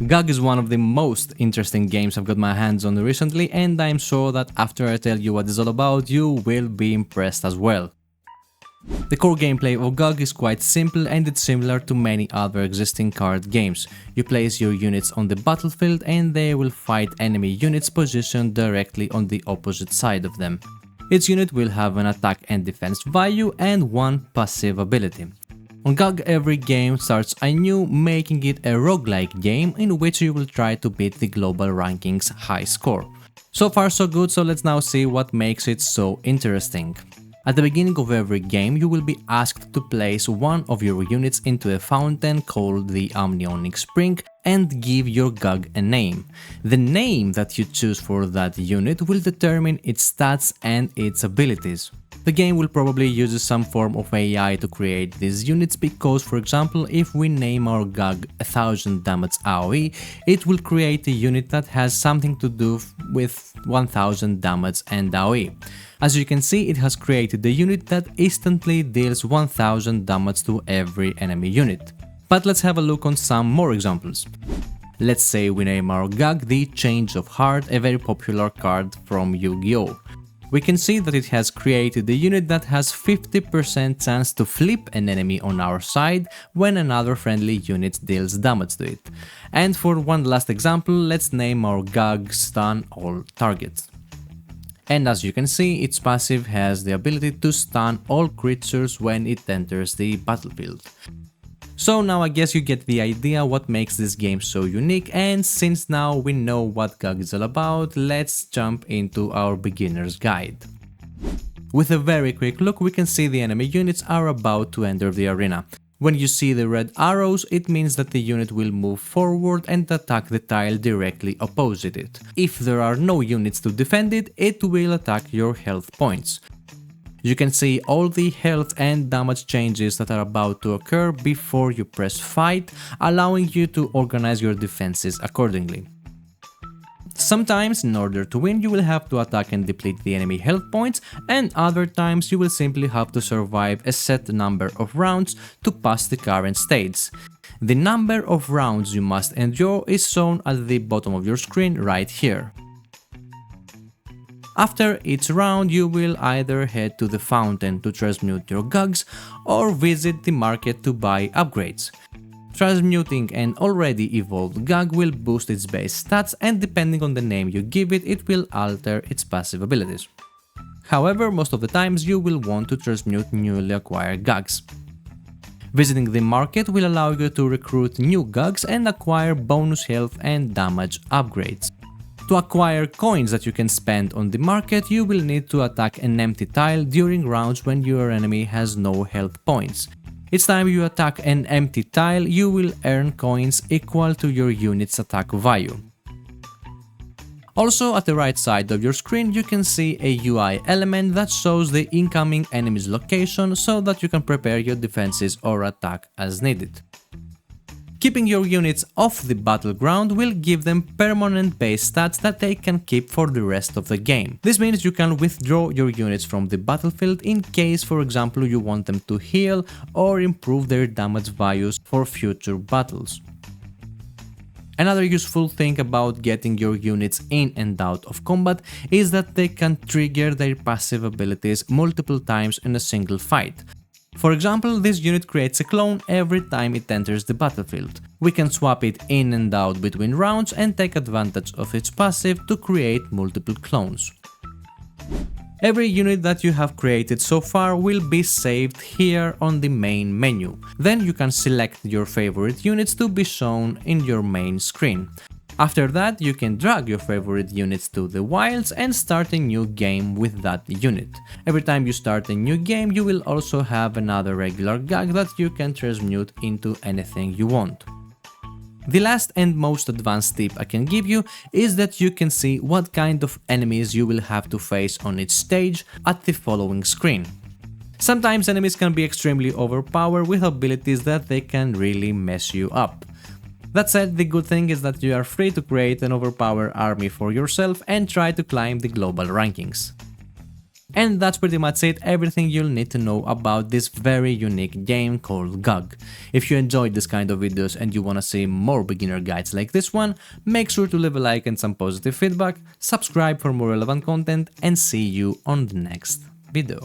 GUG is one of the most interesting games I've got my hands on recently, and I'm sure that after I tell you what it's all about, you will be impressed as well. The core gameplay of GUG is quite simple, and it's similar to many other existing card games. You place your units on the battlefield and they will fight enemy units positioned directly on the opposite side of them. Each unit will have an attack and defense value and one passive ability. On GUG, every game starts anew, making it a roguelike game in which you will try to beat the global rankings high score. So far so good, so let's now see what makes it so interesting. At the beginning of every game, you will be asked to place one of your units into a fountain called the Amnionic Spring and give your GUG a name. The name that you choose for that unit will determine its stats and its abilities. The game will probably use some form of AI to create these units because, for example, if we name our GUG 1000 damage AoE, it will create a unit that has something to do with 1000 damage and AoE. As you can see, it has created a unit that instantly deals 1000 damage to every enemy unit. But let's have a look on some more examples. Let's say we name our GUG the Change of Heart, a very popular card from Yu-Gi-Oh! We can see that it has created a unit that has 50% chance to flip an enemy on our side when another friendly unit deals damage to it. And for one last example, let's name our GUG Stun All Targets. And as you can see, its passive has the ability to stun all creatures when it enters the battlefield. So now I guess you get the idea what makes this game so unique, and since now we know what GUG is all about, let's jump into our beginner's guide. With a very quick look, we can see the enemy units are about to enter the arena. When you see the red arrows, it means that the unit will move forward and attack the tile directly opposite it. If there are no units to defend it, it will attack your health points. You can see all the health and damage changes that are about to occur before you press fight, allowing you to organize your defenses accordingly. Sometimes, in order to win, you will have to attack and deplete the enemy health points, and other times you will simply have to survive a set number of rounds to pass the current stage. The number of rounds you must endure is shown at the bottom of your screen right here. After each round, you will either head to the fountain to transmute your GUGs or visit the market to buy upgrades. Transmuting an already evolved GUG will boost its base stats, and depending on the name you give it, it will alter its passive abilities. However, most of the times you will want to transmute newly acquired GUGs. Visiting the market will allow you to recruit new GUGs and acquire bonus health and damage upgrades. To acquire coins that you can spend on the market, you will need to attack an empty tile during rounds when your enemy has no health points. Each time you attack an empty tile, you will earn coins equal to your unit's attack value. Also, at the right side of your screen, you can see a UI element that shows the incoming enemy's location so that you can prepare your defenses or attack as needed. Keeping your units off the battleground will give them permanent base stats that they can keep for the rest of the game. This means you can withdraw your units from the battlefield in case, for example, you want them to heal or improve their damage values for future battles. Another useful thing about getting your units in and out of combat is that they can trigger their passive abilities multiple times in a single fight. For example, this unit creates a clone every time it enters the battlefield. We can swap it in and out between rounds and take advantage of its passive to create multiple clones. Every unit that you have created so far will be saved here on the main menu. Then you can select your favorite units to be shown in your main screen. After that, you can drag your favorite units to the wilds and start a new game with that unit. Every time you start a new game, you will also have another regular GUG that you can transmute into anything you want. The last and most advanced tip I can give you is that you can see what kind of enemies you will have to face on each stage at the following screen. Sometimes enemies can be extremely overpowered with abilities that they can really mess you up. That said, the good thing is that you are free to create an overpowered army for yourself and try to climb the global rankings. And that's pretty much it, everything you'll need to know about this very unique game called GUG. If you enjoyed this kind of videos and you wanna see more beginner guides like this one, make sure to leave a like and some positive feedback, subscribe for more relevant content, and see you on the next video.